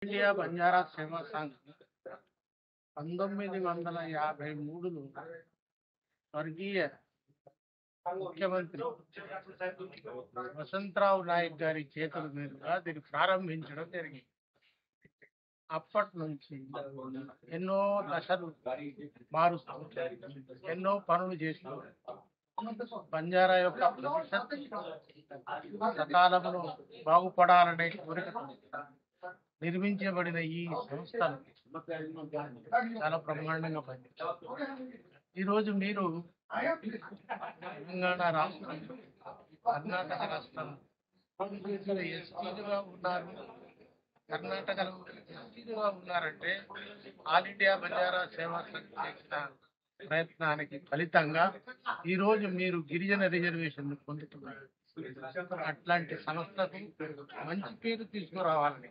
India Banjara సేవా సంఘ్ 1953లో స్వర్గీయ ముఖ్యమంత్రి వసంతరావు నాయక్ గారి చేతుల మీదుగా దీన్ని ప్రారంభించడం జరిగింది. అప్పటి నుంచి ఎన్నో దశలు మారుస్తూ ఎన్నో పనులు చేస్తూ బంజారా యొక్క భవిష్యత్తు సకాలంలో బాగుపడాలనే కోరికతో నిర్మించబడిన ఈ సంస్థలు చాలా బ్రహ్మాండంగా పనిచేస్తాయి. ఈరోజు మీరు తెలంగాణ రాష్ట్రం, కర్ణాటక రాష్ట్రం ఎస్టీలుగా ఉన్నారు. కర్ణాటకలో ఎస్టీలుగా ఉన్నారంటే ఆల్ ఇండియా బంజారా సేవా సంఘ్ చేసిన ప్రయత్నానికి ఫలితంగా ఈరోజు మీరు గిరిజన రిజర్వేషన్ పొందుతున్నారు. అట్లాంటి సంస్థకు మంచి పేరు తీసుకురావాలని,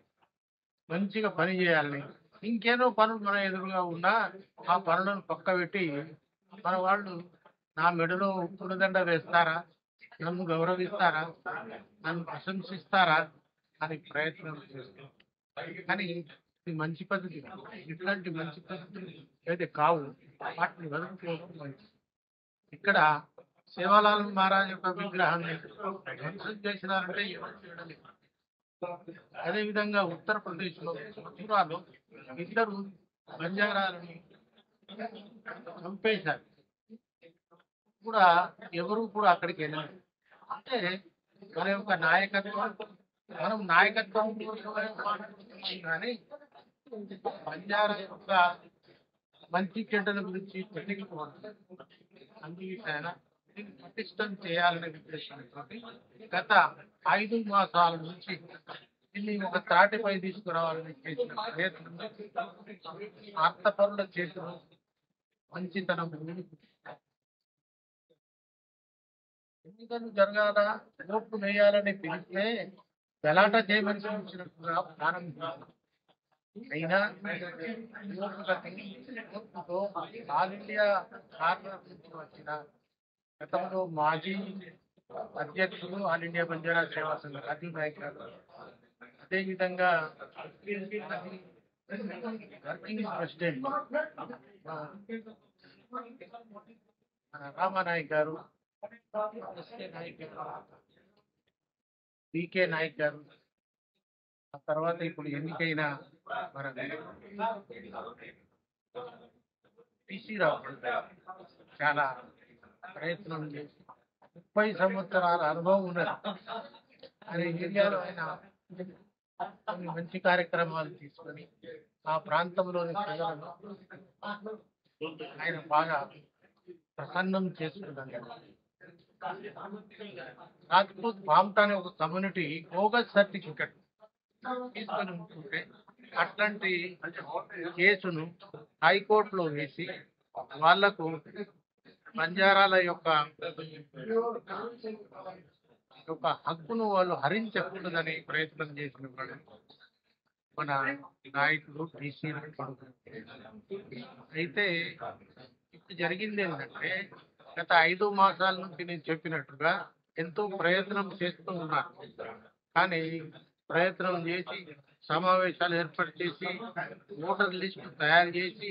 మంచిగా పని చేయాలని, ఇంకేదో పనులు మన ఎదురుగా ఉన్నా ఆ పనులను పక్కబెట్టి మన వాళ్ళు నా మెడలో పులిదండ వేస్తారా, నన్ను గౌరవిస్తారా, నన్ను ప్రశంసిస్తారా అని ప్రయత్నం చేస్తారు. కానీ ఇది మంచి పద్ధతి. ఇట్లాంటి మంచి పద్ధతులు అయితే కావు, వాటిని వదులుకోవడం మంచిది. ఇక్కడ సేవాలాల్ మహారాజ్ యొక్క విగ్రహాన్ని ధ్వంసం చేసినారంటే ఎవరు చేయడం. అదేవిధంగా ఉత్తరప్రదేశ్లో మథురాలో ఇద్దరు బంజారాలని చంపేశారు. కూడా ఎవరు కూడా అక్కడికి వెళ్ళారు. అంటే మన యొక్క నాయకత్వం, మనం నాయకత్వం కానీ బంజారా యొక్క మంచి చెడ్డల గురించి తెలియకపోవడం, అందుకైనా దీన్ని పటిష్టం చేయాలనే ఉద్దేశంతో గత 5 మాసాల నుంచి దీన్ని ఒక త్రాటిపై తీసుకురావాలని చేసిన ప్రయత్నం ఆర్తపరుల చేతులు మంచితనం ఎన్నికలు జరగాల, ఓట్లు వేయాలని పిలిస్తే గలాట చేయమని పిలిచినట్టుగా ప్రారంభించారు. అయినా ఓటుతో ఆల్ ఇండియా కార్నర్ నుంచి వచ్చిన గతంలో మాజీ అధ్యక్షులు ఆల్ ఇండియా బంజారా సేవా సంఘ రాజీవ్ నాయక్ గారు, అదేవిధంగా వర్కింగ్ ప్రెసిడెంట్ రామానాయక్ గారు, ఎస్కే నాయక్ గారు, పికే నాయక్ గారు, ఆ తర్వాత ఇప్పుడు ఎన్నికైన మన పిసి రావు చాలా ప్రయత్నం చేసి 30 సంవత్సరాల అనుభవం ఉన్నది. ఆయన ఏరియాలో ఆయన కొన్ని మంచి కార్యక్రమాలు తీసుకొని ఆ ప్రాంతంలోని ప్రజలను ఆయన బాగా ప్రసన్నం చేసుకున్నాడు. రాజ్పూత్ బామ్టా అనే ఒక కమ్యూనిటీ బోగస్ సర్టిఫికెట్ తీసుకొని ఉంటుంటే అట్లాంటి కేసును హైకోర్టులో వేసి వాళ్లకు బంజారాల యొక్క హక్కును వాళ్ళు హరించకూడదని ప్రయత్నం చేసిన వాడు మన నాయకుడు టీసీ. అయితే ఇప్పుడు జరిగింది ఏంటంటే గత 5 మాసాల నుంచి నేను చెప్పినట్టుగా ఎంతో ప్రయత్నం చేస్తూ ఉన్నాను. కానీ ప్రయత్నం చేసి సమావేశాలు ఏర్పాటు చేసి ఓటర్ లిస్టు తయారు చేసి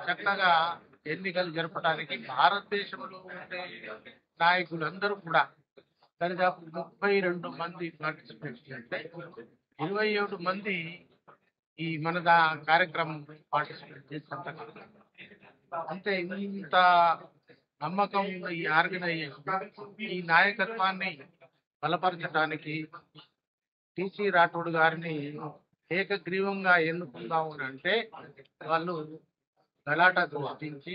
చక్కగా ఎన్నికలు జరపడానికి భారతదేశంలో ఉండే నాయకులందరూ కూడా దాదాపు 32 మంది పార్టిసిపేట్ చేస్తే 27 మంది ఈ మన కార్యక్రమం పార్టిసిపేట్ చేస్తారు. అంటే ఇంత నమ్మకం ఉన్న ఈ ఆర్గనైజేషన్ ఈ నాయకత్వాన్ని బలపరచడానికి టీసీ రాఠోడ్ గారిని ఏకగ్రీవంగా ఎన్నుకుందాం అంటే వాళ్ళు గలాట సృష్టించి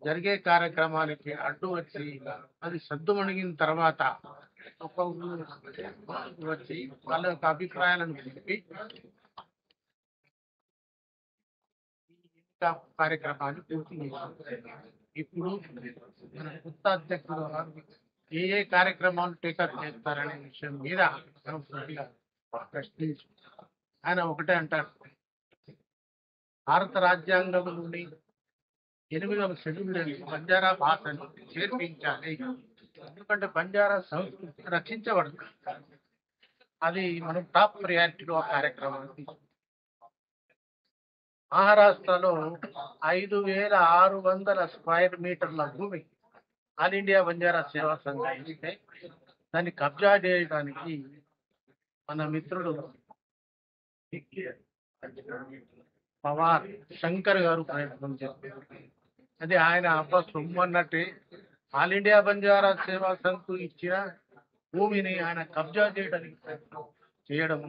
జరిగే కార్యక్రమానికి అడ్డు వచ్చి అది సద్దుమణిగిన తర్వాత ఒక వచ్చి వాళ్ళ యొక్క అభిప్రాయాలను తెలిపి కార్యక్రమాన్ని పూర్తి చేశారు. ఇప్పుడు మన కొత్త అధ్యక్షులు ఏ కార్యక్రమాలు టేకప్ చేస్తారనే విషయం మీద మనం పూర్తిగా ప్రశ్నించు. ఆయన ఒకటే అంటారు, భారత రాజ్యాంగంలోని 8వ షెడ్యూల్ బంజారా భాషను చేర్పించాలి. ఎందుకంటే బంజారా సంస్కృతి రక్షించబడుతుంది. అది మనం టాప్ ప్రయారిటీలో ఆ కార్యక్రమాన్ని మహారాష్ట్రలో 5,600 స్క్వేర్ మీటర్ల భూమి ఆల్ ఇండియా బంజారా సేవా సంఘం ఇస్తే దాన్ని కబ్జా చేయడానికి మన మిత్రుడు పవార్ శంకర్ గారు ప్రయత్నం చేస్తారు. అది ఆయన అబ్బా సొమ్ము అన్నట్టే ఆల్ ఇండియా బంజారా సేవా సంఘ్ ఇచ్చిన భూమిని ఆయన కబ్జా చేయడానికి ప్రయత్నం చేయడం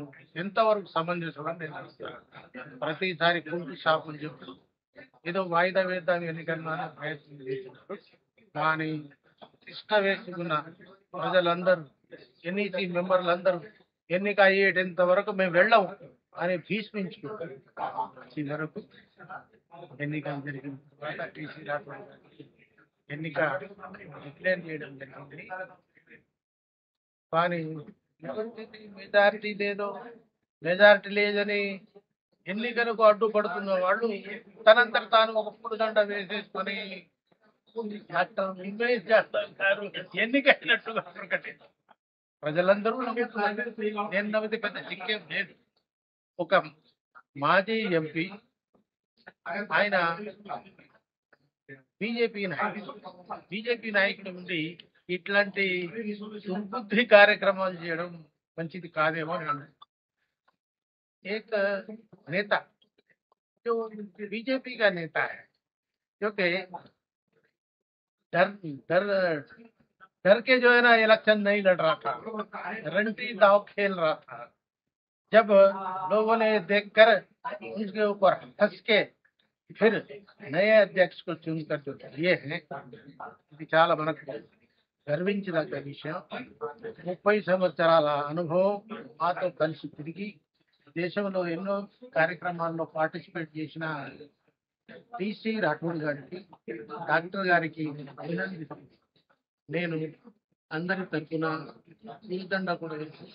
ఎంతవరకు సమంజసం అని నేను అడుగుతున్నాను. ప్రతిసారి కుంటి షాపులు చెప్తూ ఏదో వాయిదా వేద్దాం ఎన్నికన్నా ప్రయత్నం చేస్తున్నారు. కానీ ఇష్ట వేసుకున్న ప్రజలందరూ ఎన్ఈసి మెంబర్లందరూ ఎన్నిక అయ్యేటంత వరకు మేము వెళ్ళాము అని భీష్మించుకుంటారు. చివరకు ఎన్నికలు జరిగిన తర్వాత టీసీ రాకుండా ఎన్నిక డిక్లేర్ చేయడం జరిగింది. కానీ మెజారిటీ మెజారిటీ లేదని ఎన్నికలకు అడ్డుపడుతున్న వాళ్ళు తనంతట తాను ఒక పుడుదండ వేసేసుకొని డాక్టర్ ఉమేష్ చేస్తారు ఎన్నికైనట్టుగా ప్రకటించారు. ప్రజలందరూ నమ్ముతున్నారు. నేను నమ్మితే పెద్ద చిక్కేం లేదు. ఒక మాజీ ఎంపీ ఆయన బీజేపీ నాయకుడు ఉండి ఇట్లాంటి దుర్బుద్ధి కార్యక్రమాలు చేయడం మంచిది కాదేమో అని అన్నాడు. एक नेता जो बीजेपी का नेता है, जो कि डर डर डर के जो है ना इलेक्शन नहीं लड़ रहा था, रंटी दाव खेल रहा था. जब लोगों ने देखकर उसके ऊपर हंस के फिर नए अध्यक्ष को चुनकर जो दिए हैं, ఇది చాలా మనకు గర్వించదగ్గ విషయం. 30 సంవత్సరాల అనుభవం మాతో కలిసి తిరిగి దేశంలో ఎన్నో కార్యక్రమాల్లో పార్టిసిపేట్ చేసిన టీసీ రాఠోడ్ గారికి, డాక్టర్ గారికి నేను అందరి తరఫున పూలదండ కూడా వేసి